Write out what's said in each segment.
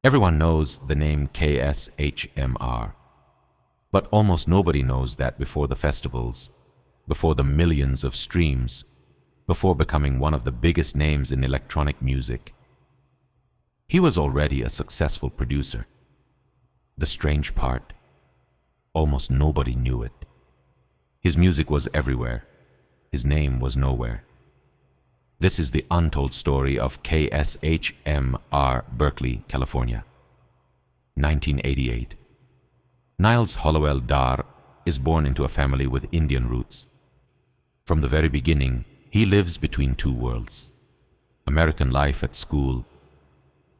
Everyone knows the name KSHMR, but almost nobody knows that before the festivals, before the millions of streams, before becoming one of the biggest names in electronic music, he was already a successful producer. The strange part, almost nobody knew it. His music was everywhere. His name was nowhere. This is the untold story of KSHMR, Berkeley, California. 1988. Niles Hollowell-Dhar is born into a family with Indian roots. From the very beginning, he lives between two worlds: American life at school,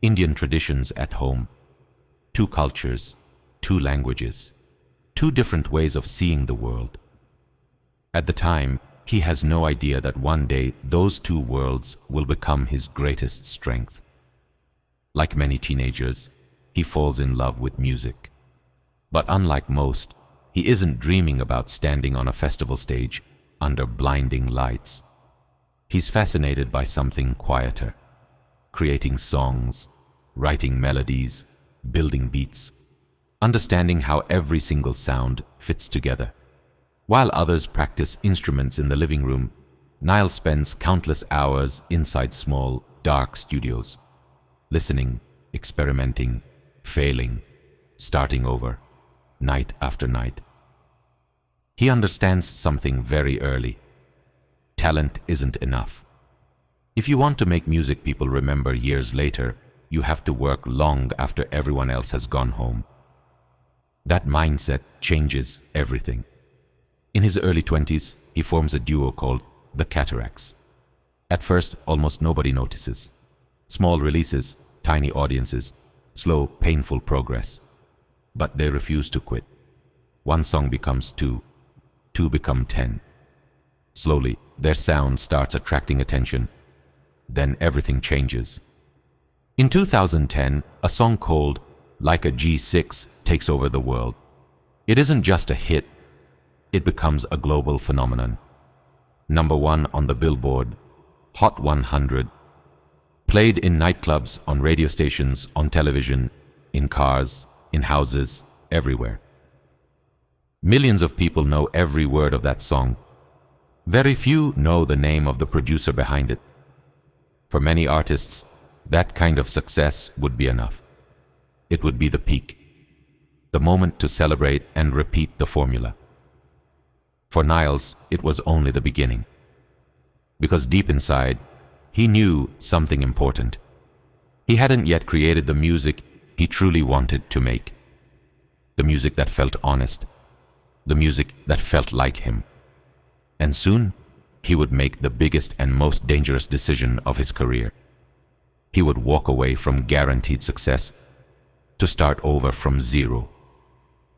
Indian traditions at home, two cultures, two languages, two different ways of seeing the world. At the time, he has no idea that one day those two worlds will become his greatest strength. Like many teenagers, he falls in love with music. But unlike most, he isn't dreaming about standing on a festival stage under blinding lights. He's fascinated by something quieter, creating songs, writing melodies, building beats, understanding how every single sound fits together. While others practice instruments in the living room, Niles spends countless hours inside small, dark studios, listening, experimenting, failing, starting over, night after night. He understands something very early. Talent isn't enough. If you want to make music people remember years later, you have to work long after everyone else has gone home. That mindset changes everything. In his early 20s, he forms a duo called the Cataracs. At first, almost nobody notices. Small releases, tiny audiences, slow, painful progress. But they refuse to quit. One song becomes two become 10. Slowly, their sound starts attracting attention. Then everything changes. In 2010, a song called Like a G6 takes over the world. It isn't just a hit, it becomes a global phenomenon. #1 on the Billboard, Hot 100, played in nightclubs, on radio stations, on television, in cars, in houses, everywhere. Millions of people know every word of that song. Very few know the name of the producer behind it. For many artists, that kind of success would be enough. It would be the peak, the moment to celebrate and repeat the formula. For Niles, it was only the beginning. Because deep inside, he knew something important. He hadn't yet created the music he truly wanted to make. The music that felt honest. The music that felt like him. And soon, he would make the biggest and most dangerous decision of his career. He would walk away from guaranteed success to start over from zero,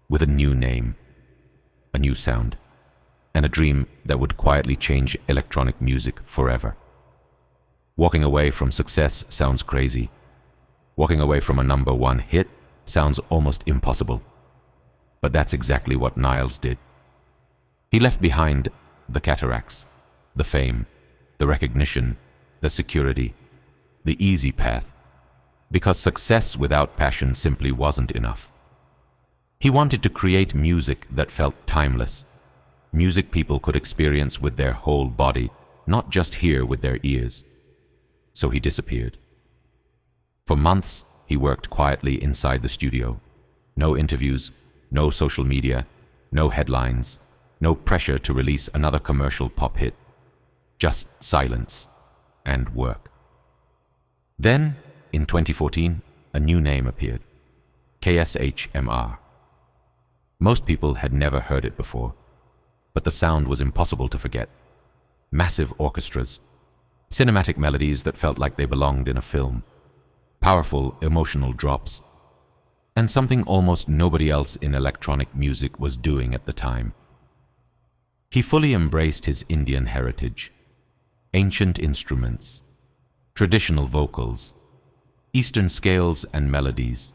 with a new name, a new sound, and a dream that would quietly change electronic music forever. Walking away from success sounds crazy. Walking away from a #1 hit sounds almost impossible. But that's exactly what Niles did. He left behind the Cataracs, the fame, the recognition, the security, the easy path, because success without passion simply wasn't enough. He wanted to create music that felt timeless, music people could experience with their whole body, not just hear with their ears. So he disappeared. For months, he worked quietly inside the studio. No interviews, no social media, no headlines, no pressure to release another commercial pop hit. Just silence and work. Then, in 2014, a new name appeared: KSHMR. Most people had never heard it before, but the sound was impossible to forget. Massive orchestras, cinematic melodies that felt like they belonged in a film, powerful emotional drops, and something almost nobody else in electronic music was doing at the time. He fully embraced his Indian heritage: ancient instruments, traditional vocals, Eastern scales and melodies,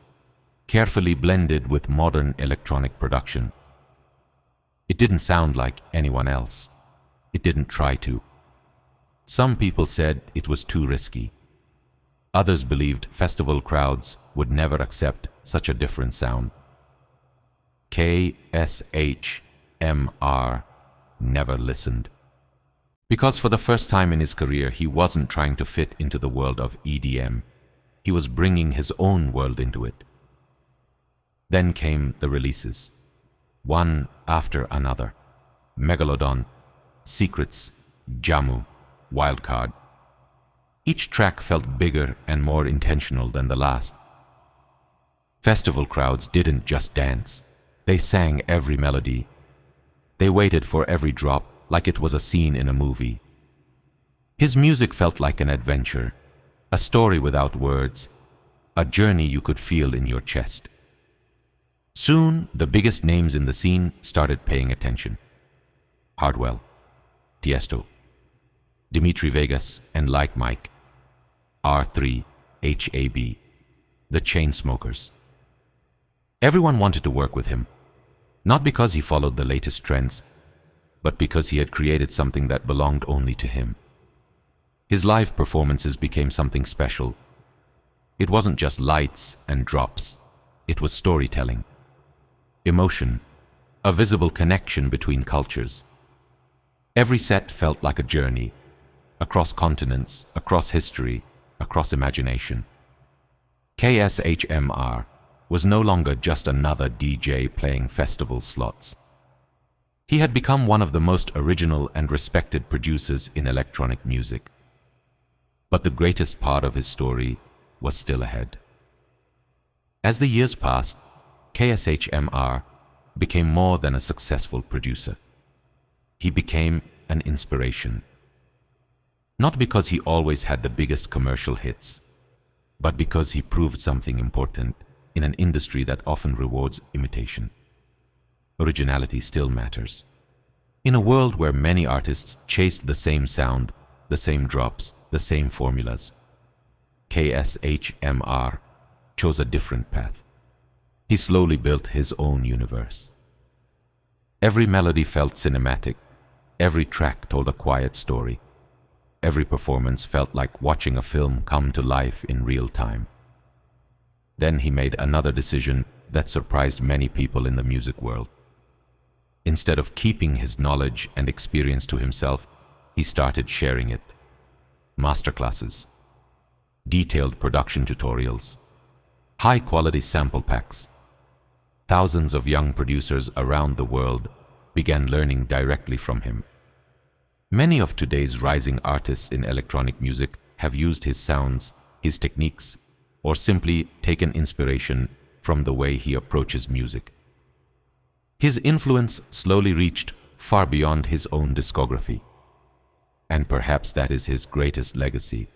carefully blended with modern electronic production. It didn't sound like anyone else. It didn't try to. Some people said it was too risky. Others believed festival crowds would never accept such a different sound. KSHMR never listened. Because for the first time in his career, he wasn't trying to fit into the world of EDM. He was bringing his own world into it. Then came the releases, one after another. Megalodon, Secrets, Jammu, Wildcard. Each track felt bigger and more intentional than the last. Festival crowds didn't just dance. They sang every melody. They waited for every drop like it was a scene in a movie. His music felt like an adventure, a story without words, a journey you could feel in your chest. Soon, the biggest names in the scene started paying attention. Hardwell, Tiesto, Dimitri Vegas, and Like Mike, R3, HAB, the Chainsmokers. Everyone wanted to work with him, not because he followed the latest trends, but because he had created something that belonged only to him. His live performances became something special. It wasn't just lights and drops, it was storytelling, emotion, a visible connection between cultures. Every set felt like a journey, across continents, across history, across imagination. KSHMR was no longer just another DJ playing festival slots. He had become one of the most original and respected producers in electronic music. But the greatest part of his story was still ahead. As the years passed, KSHMR became more than a successful producer. He became an inspiration. Not because he always had the biggest commercial hits, but because he proved something important in an industry that often rewards imitation. Originality still matters. In a world where many artists chased the same sound, the same drops, the same formulas, KSHMR chose a different path. He slowly built his own universe. Every melody felt cinematic. Every track told a quiet story. Every performance felt like watching a film come to life in real time. Then he made another decision that surprised many people in the music world. Instead of keeping his knowledge and experience to himself, he started sharing it. Masterclasses, detailed production tutorials, high-quality sample packs. Thousands of young producers around the world began learning directly from him. Many of today's rising artists in electronic music have used his sounds, his techniques, or simply taken inspiration from the way he approaches music. His influence slowly reached far beyond his own discography. And perhaps that is his greatest legacy.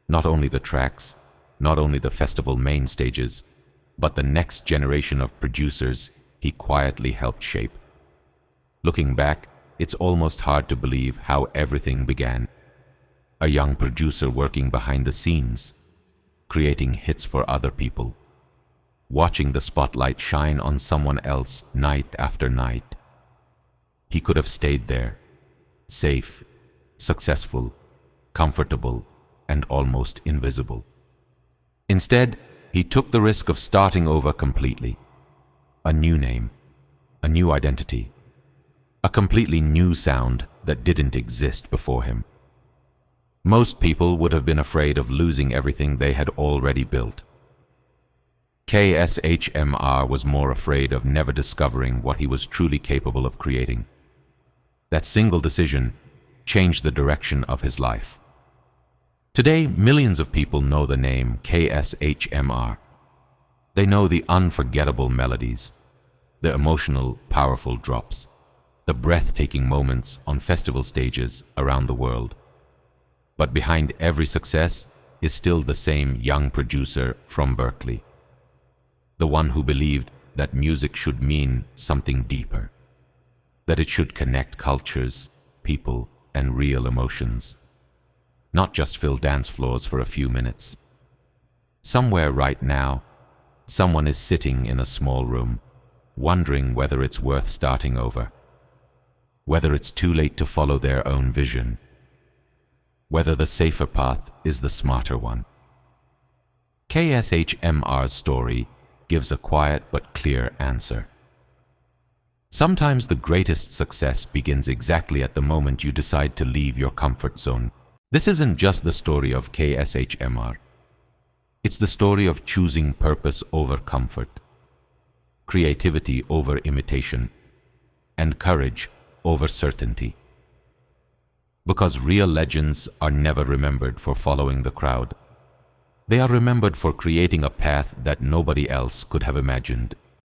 Not only the tracks, not only the festival main stages, but the next generation of producers he quietly helped shape. Looking back, it's almost hard to believe how everything began. A young producer working behind the scenes, creating hits for other people, watching the spotlight shine on someone else night after night. He could have stayed there, safe, successful, comfortable, and almost invisible. Instead, he took the risk of starting over completely. A new name, a new identity, a completely new sound that didn't exist before him. Most people would have been afraid of losing everything they had already built. KSHMR was more afraid of never discovering what he was truly capable of creating. That single decision changed the direction of his life. Today, millions of people know the name KSHMR. They know the unforgettable melodies, the emotional, powerful drops, the breathtaking moments on festival stages around the world. But behind every success is still the same young producer from Berkeley, the one who believed that music should mean something deeper, that it should connect cultures, people, and real emotions, not just fill dance floors for a few minutes. Somewhere right now, someone is sitting in a small room, wondering whether it's worth starting over, whether it's too late to follow their own vision, whether the safer path is the smarter one. KSHMR's story gives a quiet but clear answer. Sometimes the greatest success begins exactly at the moment you decide to leave your comfort zone. This isn't just the story of KSHMR. It's the story of choosing purpose over comfort, creativity over imitation, and courage over certainty. Because real legends are never remembered for following the crowd. They are remembered for creating a path that nobody else could have imagined.